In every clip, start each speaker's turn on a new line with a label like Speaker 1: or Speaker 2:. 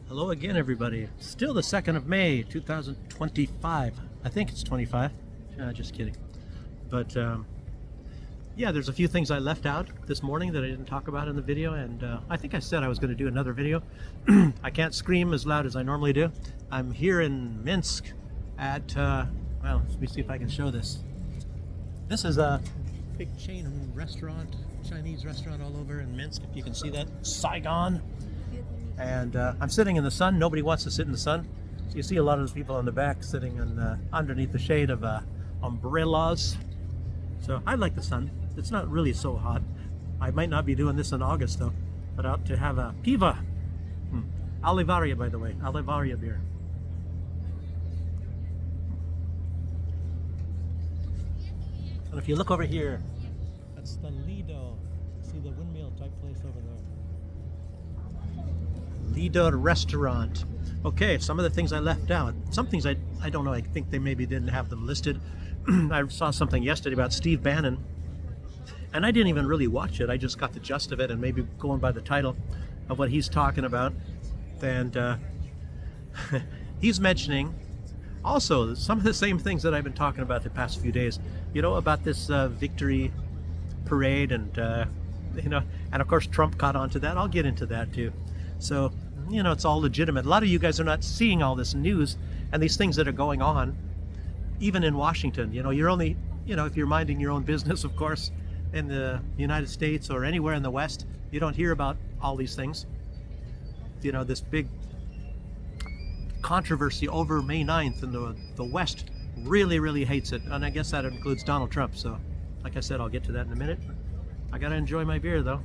Speaker 1: Hello again, everybody. Still the 2nd of May, 2025. I think it's 25. Just kidding. But yeah, there's a few things I left out this morning that I didn't talk about in the video, and I think I said I was going to do another video. I can't scream as loud as I normally do. I'm here in Minsk at, well, let me see if I can show this. This is a big chain restaurant, Chinese restaurant all over in Minsk, if you can see that. Saigon. And I'm sitting in the sun. Nobody wants to sit in the sun. So you see a lot of the people in the back sitting in, underneath the shade of umbrellas. So I like the sun. It's not really so hot. I might not be doing this in August though, but out to have a piva. Alivaria, by the way, Alivaria beer. And if you look over here, that's the Lido. See the windmill type place over there. Lido restaurant. Okay, some of the things I left out. Some things I don't know. I think they maybe didn't have them listed. I saw something yesterday about Steve Bannon, and I didn't even really watch it. I just got the gist of it, and maybe going by the title of what he's talking about. And he's mentioning also some of the same things that I've been talking about the past few days. You know, about this victory parade, and you know, and of course Trump caught on to that. I'll get into that too. So, you know, it's all legitimate. A lot of you guys are not seeing all this news and these things that are going on, even in Washington. You know, you're only, you know, if you're minding your own business, of course, in the United States or anywhere in the West, you don't hear about all these things. You know, this big controversy over May 9th, and the West really, really hates it. And I guess that includes Donald Trump. So, like I said, I'll get to that in a minute. I gotta enjoy my beer, though.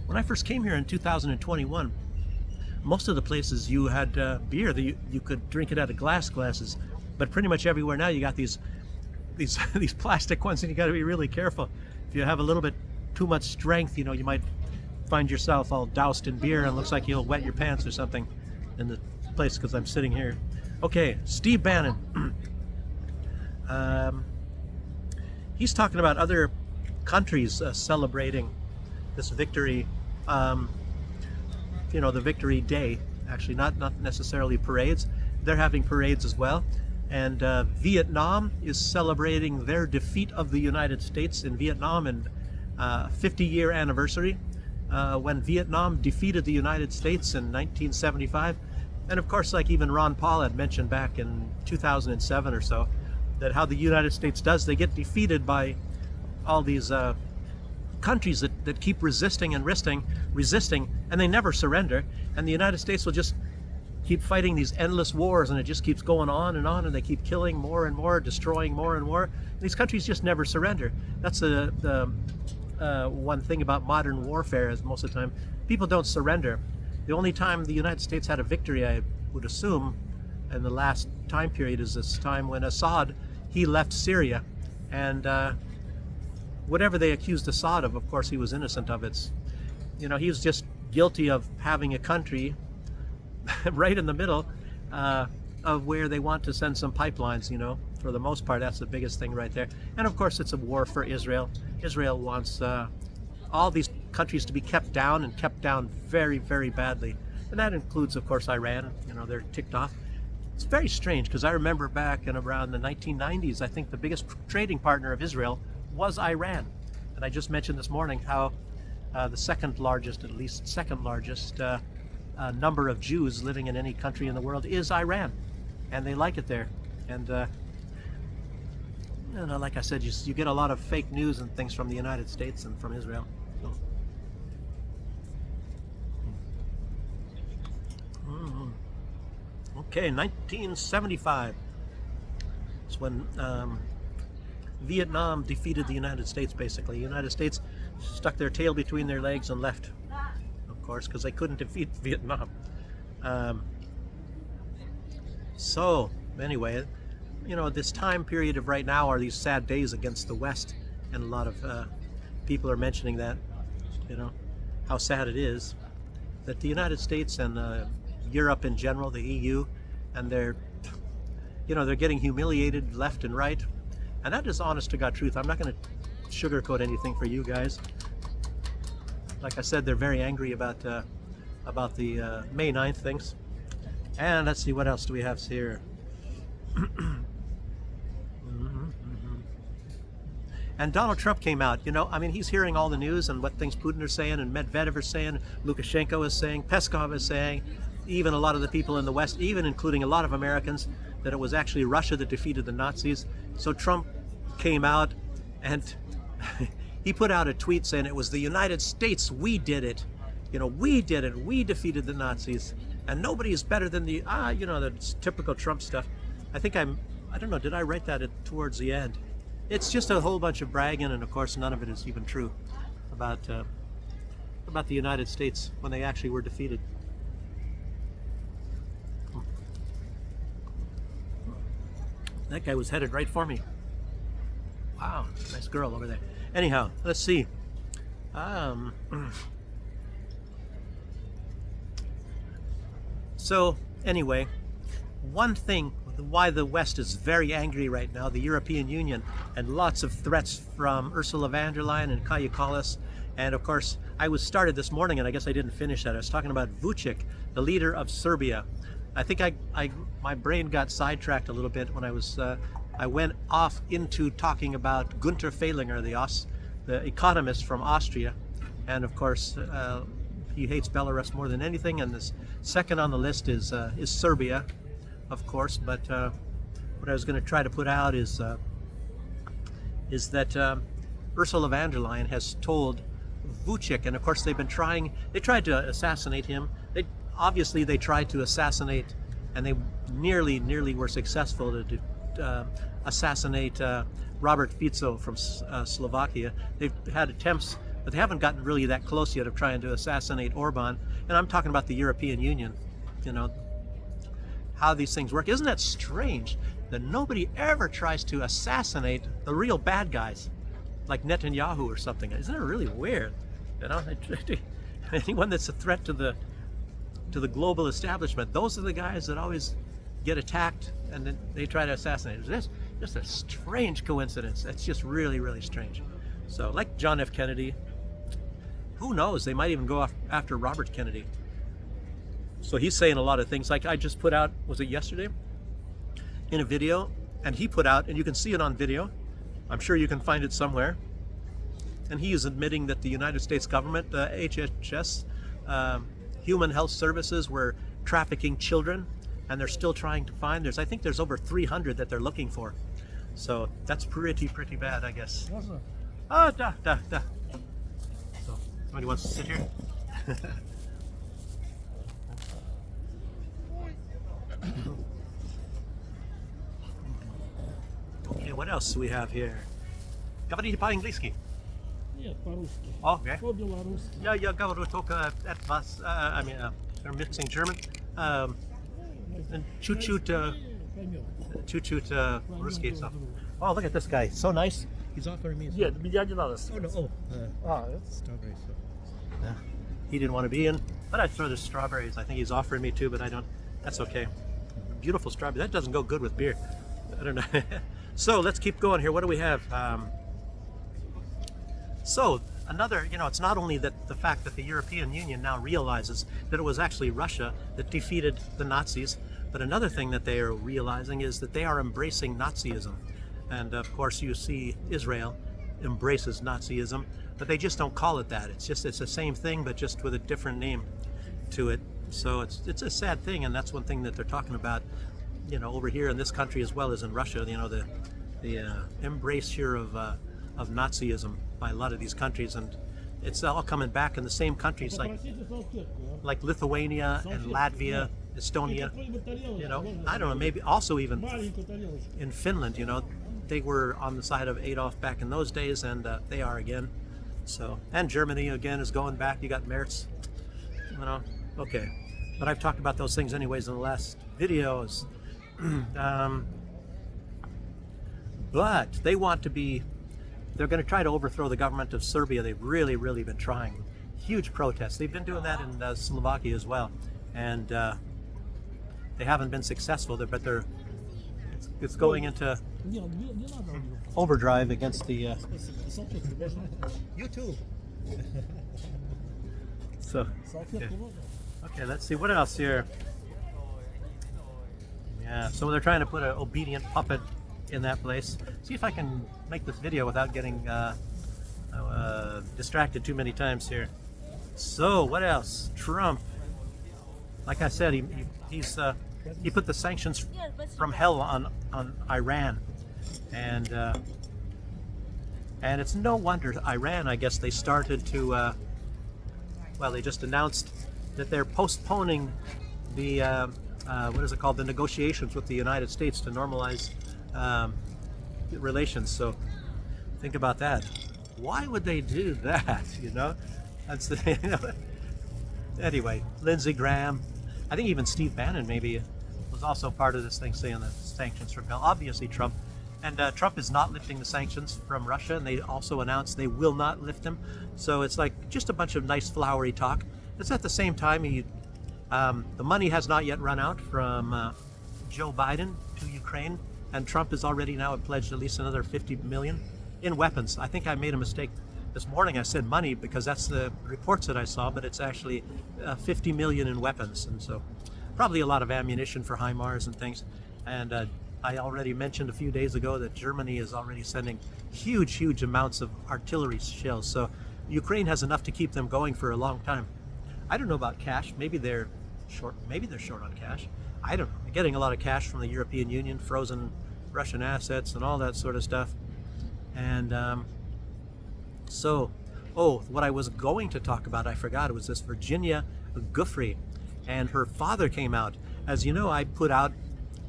Speaker 1: When I first came here in 2021, most of the places you had beer that you could drink it out of glasses, but pretty much everywhere now you got these these plastic ones, and you got to be really careful. If you have a little bit too much strength, you know, you might find yourself all doused in beer, and it looks like you'll wet your pants or something in the place because I'm sitting here. Okay, Steve Bannon. He's talking about other countries celebrating this victory. You know, the Victory Day, actually, not necessarily parades. They're having parades as well. And Vietnam is celebrating their defeat of the United States in Vietnam, and 50-year anniversary when Vietnam defeated the United States in 1975. And of course, like even Ron Paul had mentioned back in 2007 or so, that how the United States does, they get defeated by all these countries that keep resisting, and they never surrender, and the United States will just keep fighting these endless wars, and it just keeps going on, and they keep killing more and more, destroying more and more. These countries just never surrender. That's the one thing about modern warfare, is most of the time people don't surrender. The only time the United States had a victory, I would assume, in the last time period, is this time when Assad, he left Syria, and whatever they accused Assad of course, he was innocent of it. You know, he was just guilty of having a country right in the middle of where they want to send some pipelines, you know. For the most part, that's the biggest thing right there. And of course, it's a war for Israel. Israel wants all these countries to be kept down, and kept down very, very badly. And that includes, of course, Iran. You know, they're ticked off. It's very strange, because I remember back in around the 1990s, I think the biggest trading partner of Israel was Iran. And I just mentioned this morning how the second largest number of Jews living in any country in the world is Iran, and they like it there. And you know, like I said, you get a lot of fake news and things from the United States and from Israel. Okay, 1975 is when Vietnam defeated the United States, basically. The United States stuck their tail between their legs and left, of course, because they couldn't defeat Vietnam. So, anyway, you know, this time period of right now are these sad days against the West, and a lot of people are mentioning that, you know, how sad it is that the United States and Europe in general, the EU, and they're getting humiliated left and right. And that is honest to God truth. I'm not going to sugarcoat anything for you guys. like I said, they're very angry about the May 9th things. And let's see, what else do we have here? And Donald Trump came out, I mean, he's hearing all the news and what things Putin are saying and Medvedev are saying, Lukashenko is saying, Peskov is saying, even a lot of the people in the West, even including a lot of Americans, that it was actually Russia that defeated the Nazis. So Trump came out and he put out a tweet saying it was the United States, we did it. We did it, we defeated the Nazis. And nobody is better than the typical Trump stuff. I don't know, did I write that towards the end? It's just a whole bunch of bragging, and of course none of it is even true about the United States when they actually were defeated. That guy was headed right for me. Wow, nice girl over there. Anyhow, let's see. So anyway, one thing why the West is very angry right now, the European Union, and lots of threats from Ursula von der Leyen and Kaja Kallas. And of course, I was started this morning, and I guess I didn't finish that. I was talking about Vučić, the leader of Serbia. I think my brain got sidetracked a little bit when I went off into talking about Gunter Fehlinger, the economist from Austria. And of course, he hates Belarus more than anything. And this second on the list is Serbia, of course. But what I was going to try to put out is that Ursula von der Leyen has told Vučić, and of course they tried to assassinate him. They tried to assassinate, and they nearly were successful to assassinate Robert Fico from Slovakia. They've had attempts, but they haven't gotten really that close yet of trying to assassinate Orban. And I'm talking about the European Union, how these things work. Isn't that strange that nobody ever tries to assassinate the real bad guys, like Netanyahu or something? Isn't it really weird? Anyone that's a threat to the global establishment, those are the guys that always get attacked, and then they try to assassinate. It's just a strange coincidence. It's just really, really strange. So, like John F. Kennedy, who knows? They might even go after Robert Kennedy. So he's saying a lot of things. Like I just put out, was it yesterday, in a video, and he put out, and you can see it on video. I'm sure you can find it somewhere. And he is admitting that the United States government, HHS, Human Health Services, were trafficking children, and they're still trying to find. I think there's over 300 that they're looking for. So that's pretty bad, I guess. So somebody wants to sit here? Okay, what else do we have here? Говорите по-английски?
Speaker 2: Нет, по-русски.
Speaker 1: Okay.
Speaker 2: По-белорусски.
Speaker 1: Я говорю только от вас. They're mixing German. And чуть-чуть русский. So. Oh, look at this guy. So nice. He's offering me.
Speaker 2: Нет, меня не надо.
Speaker 1: Oh, no.
Speaker 2: Strawberry.
Speaker 1: Yeah. He didn't want to be in, but I throw the strawberries. I think he's offering me too, but I don't. That's okay. Beautiful strawberry. That doesn't go good with beer. I don't know. So let's keep going here. What do we have? So another, it's not only that the fact that the European Union now realizes that it was actually Russia that defeated the Nazis, but another thing that they are realizing is that they are embracing Nazism. And of course you see Israel embraces Nazism, but they just don't call it that. It's the same thing, but just with a different name to it. So it's a sad thing, and that's one thing that they're talking about, over here in this country as well as in Russia. The embrace here of Nazism by a lot of these countries, and it's all coming back in the same countries like Lithuania and Latvia, Estonia. I don't know, maybe also even in Finland. They were on the side of Adolf back in those days, and they are again. So, and Germany again is going back. You got Merz. Okay. But I've talked about those things anyways in the last videos. But they want to be, they're going to try to overthrow the government of Serbia. They've really, really been trying. Huge protests. They've been doing that in Slovakia as well. And they haven't been successful, but it's going into overdrive against the... You too. So,
Speaker 2: Sakit
Speaker 1: okay.
Speaker 2: olur.
Speaker 1: Okay, let's see what else here. Yeah, so they're trying to put an obedient puppet in that place. See if I can make this video without getting distracted too many times here. So what else? Trump. Like I said, he put the sanctions from hell on Iran, and it's no wonder Iran. I guess they started to. Well, they just announced that they're postponing the what is it called? The negotiations with the United States to normalize relations. So think about that. Why would they do that? You know, that's the. You know. Anyway, Lindsey Graham. I think even Steve Bannon maybe was also part of this thing saying the sanctions from hell. Obviously, Trump. And Trump is not lifting the sanctions from Russia, and they also announced they will not lift them. So it's like just a bunch of nice flowery talk. It's at the same time, the money has not yet run out from Joe Biden to Ukraine, and Trump has already now pledged at least another 50 million in weapons. I think I made a mistake this morning. I said money because that's the reports that I saw, but it's actually 50 million in weapons, and so probably a lot of ammunition for HIMARS and things. And I already mentioned a few days ago that Germany is already sending huge amounts of artillery shells. So Ukraine has enough to keep them going for a long time. I don't know about cash. Maybe they're short. Maybe they're short on cash. I don't know. They're getting a lot of cash from the European Union, frozen Russian assets, and all that sort of stuff. And what I was going to talk about, I forgot. It was this Virginia Giuffre, and her father came out. As you know, I put out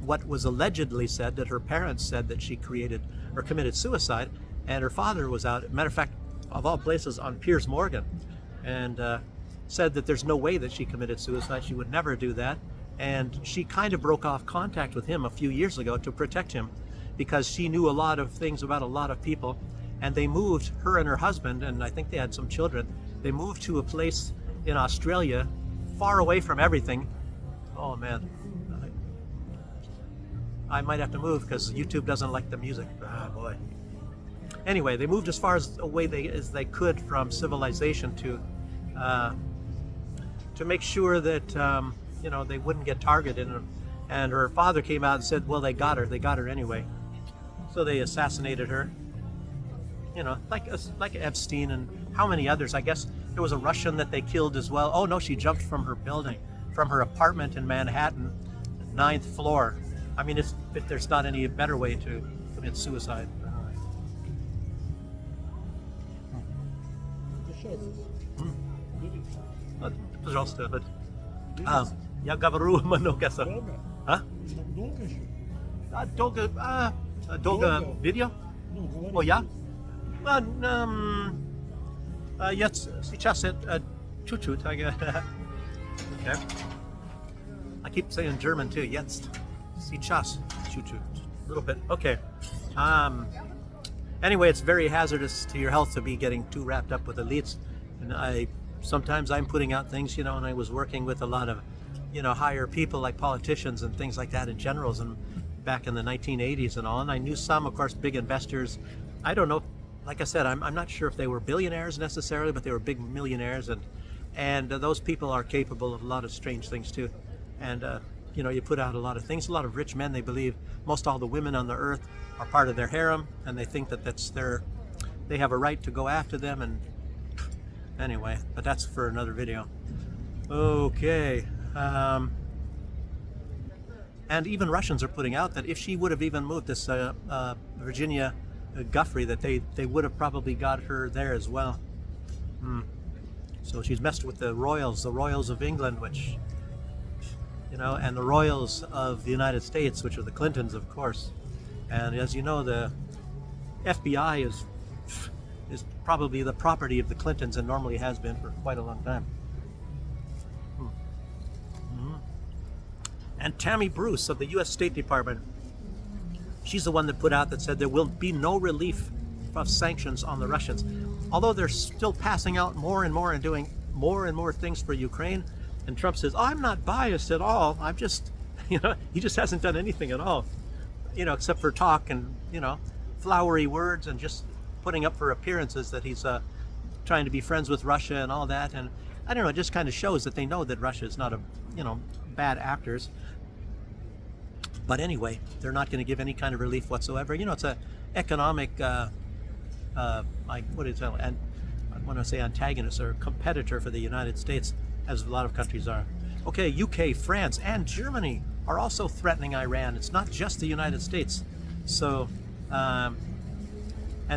Speaker 1: what was allegedly said that her parents said that she created or committed suicide, and her father was out. Matter of fact, of all places, on Piers Morgan, and said that there's no way that she committed suicide. She would never do that, and she kind of broke off contact with him a few years ago to protect him, because she knew a lot of things about a lot of people, and they moved, her and her husband, and I think they had some children. They moved to a place in Australia, far away from everything. Oh man. I might have to move because YouTube doesn't like the music. Ah, boy. Anyway, they moved as far away as they could from civilization to make sure that they wouldn't get targeted. And her father came out and said, "Well, they got her anyway." So they assassinated her. You know, like Epstein and how many others? I guess there was a Russian that they killed as well. Oh no, she jumped from her building, from her apartment in Manhattan, 9th floor. I mean, if there's not any better way to commit suicide. Пожалуйста. Я говорю много.
Speaker 2: Долго?
Speaker 1: А?
Speaker 2: Долго еще?
Speaker 1: Долго видео?
Speaker 2: Ну, говори.
Speaker 1: О, я? Сейчас чуть-чуть. Okay. I keep saying German too. Jetzt. Сейчас. Choo-choo. A little bit. Okay. Anyway, it's very hazardous to your health to be getting too wrapped up with elites. And sometimes I'm putting out things, and I was working with a lot of, higher people like politicians and things like that in generals, and back in the 1980s and all. And I knew some, of course, big investors. I don't know. Like I said, I'm not sure if they were billionaires necessarily, but they were big millionaires, and those people are capable of a lot of strange things too. And you put out a lot of things. A lot of rich men, they believe most all the women on the earth are part of their harem, and they think that they have a right to go after them. And anyway, but that's for another video. Okay. And even Russians are putting out that if she would have even moved, this Virginia Giuffre, that they would have probably got her there as well. So she's messed with the royals of England, which, and the royals of the United States, which are the Clintons, of course. And as you know, the FBI is probably the property of the Clintons, and normally has been for quite a long time. And Tammy Bruce of the U.S. State Department, she's the one that put out that said there will be no relief of sanctions on the Russians. Although they're still passing out more and more and doing more and more things for Ukraine. And Trump says, I'm not biased at all. I'm just, he just hasn't done anything at all, except for talk and, flowery words and just putting up for appearances that he's trying to be friends with Russia and all that. And I don't know, it just kind of shows that they know that Russia is not a, you know, bad actors. But anyway, they're not going to give any kind of relief whatsoever. You know, it's a economic, like, what is it? And I want to say antagonist or competitor for the United States, as a lot of countries are. Okay, UK, France, and Germany are also threatening Iran. It's not just the United States. So, and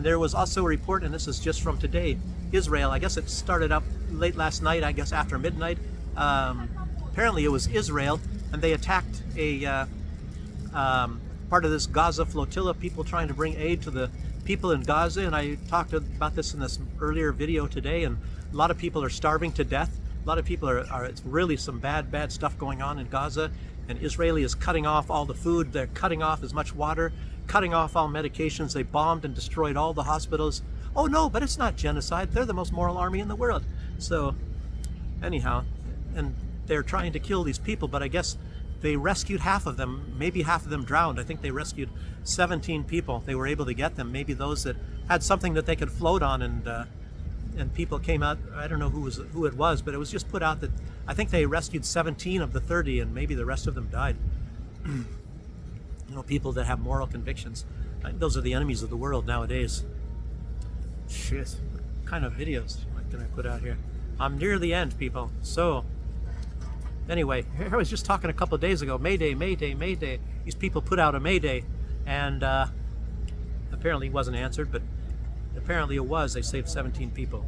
Speaker 1: there was also a report, and this is just from today, Israel, I guess it started up late last night, I guess after midnight. Apparently it was Israel, and they attacked a part of this Gaza flotilla, people trying to bring aid to the people in Gaza. And I talked about this in this earlier video today, and a lot of people are starving to death. A lot of people are it's really some bad stuff going on in Gaza, and Israeli is cutting off all the food. They're cutting off as much water, cutting off all medications. They bombed and destroyed all the hospitals. Oh no, but it's not genocide. They're the most moral army in the world. So anyhow, and they're trying to kill these people, but I guess they rescued half of them. Maybe half of them drowned. I think they rescued 17 people. They were able to get them. Maybe those that had something that they could float on, and people came out. I don't know who it was, but it was just put out that I think they rescued 17 of the 30, and maybe the rest of them died. You know, people that have moral convictions. Those are the enemies of the world nowadays. Shit, what kind of videos can I put out here? I'm near the end, people. So anyway, I was just talking a couple of days ago, Mayday, Mayday, Mayday. These people put out a Mayday, and apparently it wasn't answered, but apparently it was. They saved 17 people.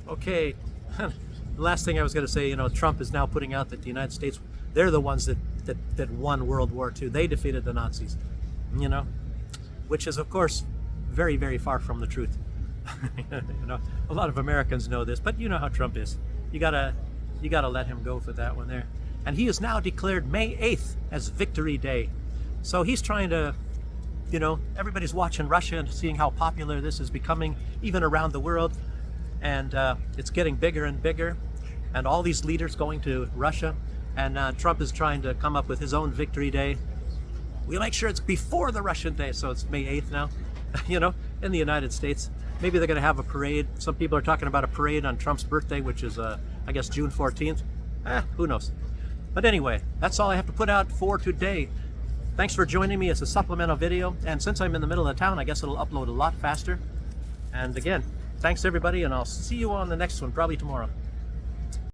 Speaker 1: Okay, the last thing I was going to say, you know, Trump is now putting out that the United States, they're the ones that won World War II. They defeated the Nazis, you know, which is, of course, very, very far from the truth. You know, a lot of Americans know this, but you know how Trump is. You gotta let him go for that one there. And he has now declared May 8th as Victory Day. So he's trying to, you know, everybody's watching Russia and seeing how popular this is becoming, even around the world. And it's getting bigger and bigger. And all these leaders going to Russia. And Trump is trying to come up with his own Victory Day. We'll make sure it's before the Russian day. So it's May 8th now, you know, in the United States. Maybe they're going to have a parade. Some people are talking about a parade on Trump's birthday, which is, I guess, June 14th. Who knows? But anyway, that's all I have to put out for today. Thanks for joining me. It's a supplemental video. And since I'm in the middle of town, I guess it'll upload a lot faster. And again, thanks everybody, and I'll see you on the next one, probably tomorrow.